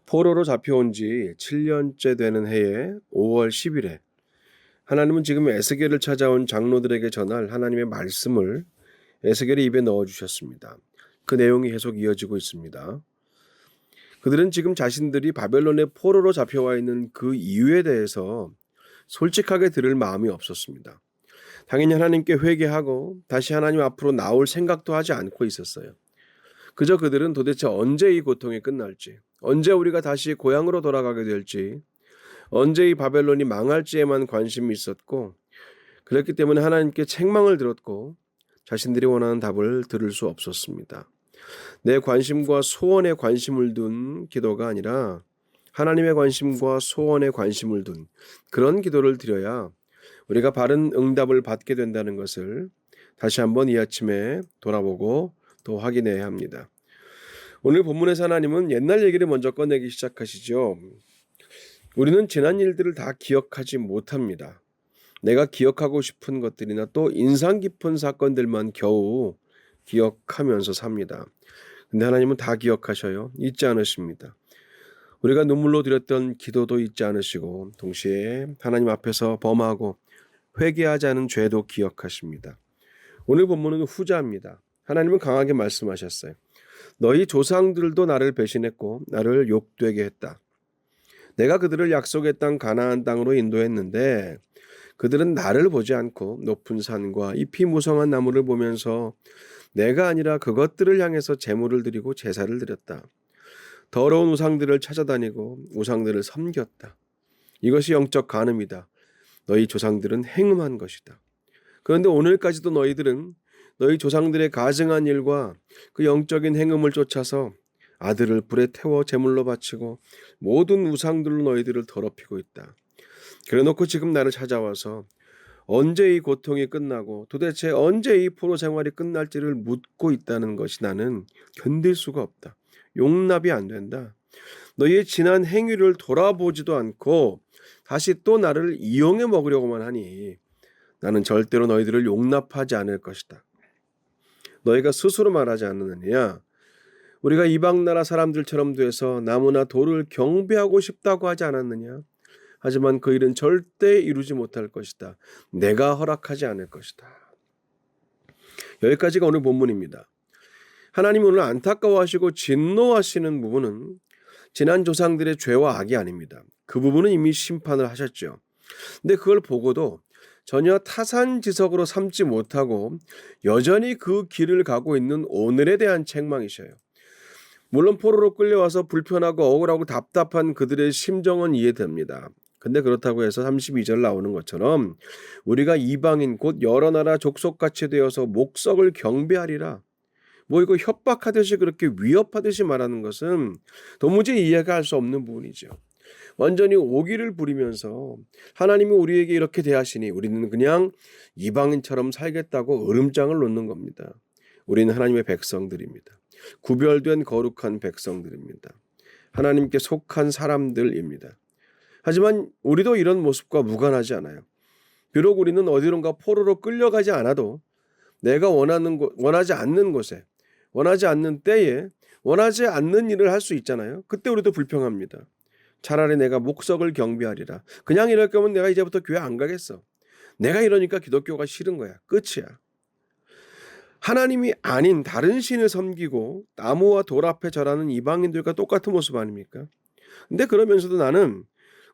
포로로 잡혀온 지 7년째 되는 해에 5월 10일에 하나님은 지금 에스겔을 찾아온 장로들에게 전할 하나님의 말씀을 에스겔의 입에 넣어주셨습니다. 그 내용이 계속 이어지고 있습니다. 그들은 지금 자신들이 바벨론의 포로로 잡혀와 있는 그 이유에 대해서 솔직하게 들을 마음이 없었습니다. 당연히 하나님께 회개하고 다시 하나님 앞으로 나올 생각도 하지 않고 있었어요. 그저 그들은 도대체 언제 이 고통이 끝날지, 언제 우리가 다시 고향으로 돌아가게 될지, 언제 이 바벨론이 망할지에만 관심이 있었고, 그렇기 때문에 하나님께 책망을 들었고 자신들이 원하는 답을 들을 수 없었습니다. 내 관심과 소원에 관심을 둔 기도가 아니라 하나님의 관심과 소원에 관심을 둔 그런 기도를 드려야 우리가 바른 응답을 받게 된다는 것을 다시 한번 이 아침에 돌아보고 또 확인해야 합니다. 오늘 본문에서 하나님은 옛날 얘기를 먼저 꺼내기 시작하시죠. 우리는 지난 일들을 다 기억하지 못합니다. 내가 기억하고 싶은 것들이나 또 인상 깊은 사건들만 겨우 기억하면서 삽니다. 근데 하나님은 다 기억하셔요. 잊지 않으십니다. 우리가 눈물로 드렸던 기도도 잊지 않으시고 동시에 하나님 앞에서 범하고 회개하지 않은 죄도 기억하십니다. 오늘 본문은 후자입니다. 하나님은 강하게 말씀하셨어요. 너희 조상들도 나를 배신했고 나를 욕되게 했다. 내가 그들을 약속의 땅 가나안 땅으로 인도했는데 그들은 나를 보지 않고 높은 산과 잎이 무성한 나무를 보면서 내가 아니라 그것들을 향해서 제물을 드리고 제사를 드렸다. 더러운 우상들을 찾아다니고 우상들을 섬겼다. 이것이 영적 간음이다. 너희 조상들은 행음한 것이다. 그런데 오늘까지도 너희들은 너희 조상들의 가증한 일과 그 영적인 행음을 쫓아서 아들을 불에 태워 제물로 바치고 모든 우상들로 너희들을 더럽히고 있다. 그래놓고 지금 나를 찾아와서 언제 이 고통이 끝나고 도대체 언제 이 포로 생활이 끝날지를 묻고 있다는 것이 나는 견딜 수가 없다. 용납이 안 된다. 너희의 지난 행위를 돌아보지도 않고 다시 또 나를 이용해 먹으려고만 하니 나는 절대로 너희들을 용납하지 않을 것이다. 너희가 스스로 말하지 않느냐? 우리가 이방 나라 사람들처럼 돼서 나무나 돌을 경배하고 싶다고 하지 않았느냐? 하지만 그 일은 절대 이루지 못할 것이다. 내가 허락하지 않을 것이다. 여기까지가 오늘 본문입니다. 하나님이 오늘 안타까워하시고 진노하시는 부분은 지난 조상들의 죄와 악이 아닙니다. 그 부분은 이미 심판을 하셨죠. 근데 그걸 보고도 전혀 타산지석으로 삼지 못하고 여전히 그 길을 가고 있는 오늘에 대한 책망이셔요. 물론 포로로 끌려와서 불편하고 억울하고 답답한 그들의 심정은 이해됩니다. 근데 그렇다고 해서 32절 나오는 것처럼 우리가 이방인 곧 여러 나라 족속같이 되어서 목석을 경배하리라. 뭐 이거 협박하듯이 그렇게 위협하듯이 말하는 것은 도무지 이해가 할 수 없는 부분이죠. 완전히 오기를 부리면서 하나님이 우리에게 이렇게 대하시니 우리는 그냥 이방인처럼 살겠다고 으름장을 놓는 겁니다. 우리는 하나님의 백성들입니다. 구별된 거룩한 백성들입니다. 하나님께 속한 사람들입니다. 하지만 우리도 이런 모습과 무관하지 않아요. 비록 우리는 어디론가 포로로 끌려가지 않아도 내가 원하지 않는 곳에, 원하지 않는 때에, 원하지 않는 일을 할 수 있잖아요. 그때 우리도 불평합니다. 차라리 내가 목석을 경배하리라. 그냥 이럴 거면 내가 이제부터 교회 안 가겠어. 내가 이러니까 기독교가 싫은 거야. 끝이야. 하나님이 아닌 다른 신을 섬기고 나무와 돌 앞에 절하는 이방인들과 똑같은 모습 아닙니까? 근데 그러면서도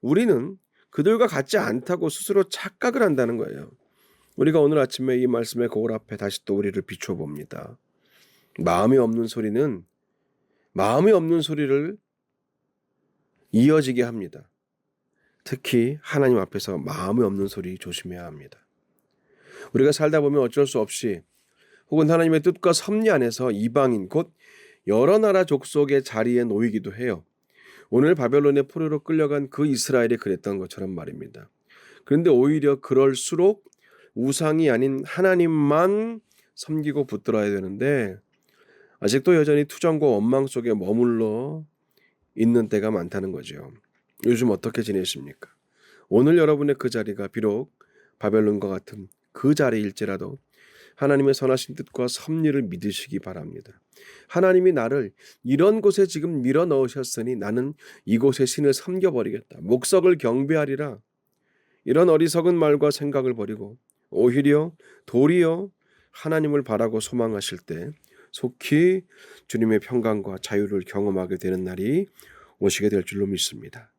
우리는 그들과 같지 않다고 스스로 착각을 한다는 거예요. 우리가 오늘 아침에 이 말씀의 거울 앞에 다시 또 우리를 비춰봅니다. 마음이 없는 소리를 이어지게 합니다. 특히 하나님 앞에서 마음이 없는 소리 조심해야 합니다. 우리가 살다 보면 어쩔 수 없이 혹은 하나님의 뜻과 섭리 안에서 이방인 곧 여러 나라 족속의 자리에 놓이기도 해요. 오늘 바벨론의 포로로 끌려간 그 이스라엘이 그랬던 것처럼 말입니다. 그런데 오히려 그럴수록 우상이 아닌 하나님만 섬기고 붙들어야 되는데 아직도 여전히 투정과 원망 속에 머물러 있는 때가 많다는 거죠. 요즘 어떻게 지내십니까? 오늘 여러분의 그 자리가 비록 바벨론과 같은 그 자리일지라도 하나님의 선하신 뜻과 섭리를 믿으시기 바랍니다. 하나님이 나를 이런 곳에 지금 밀어 넣으셨으니 나는 이곳의 신을 섬겨버리겠다. 목석을 경배하리라. 이런 어리석은 말과 생각을 버리고 오히려 도리어 하나님을 바라고 소망하실 때 속히 주님의 평강과 자유를 경험하게 되는 날이 오시게 될 줄로 믿습니다.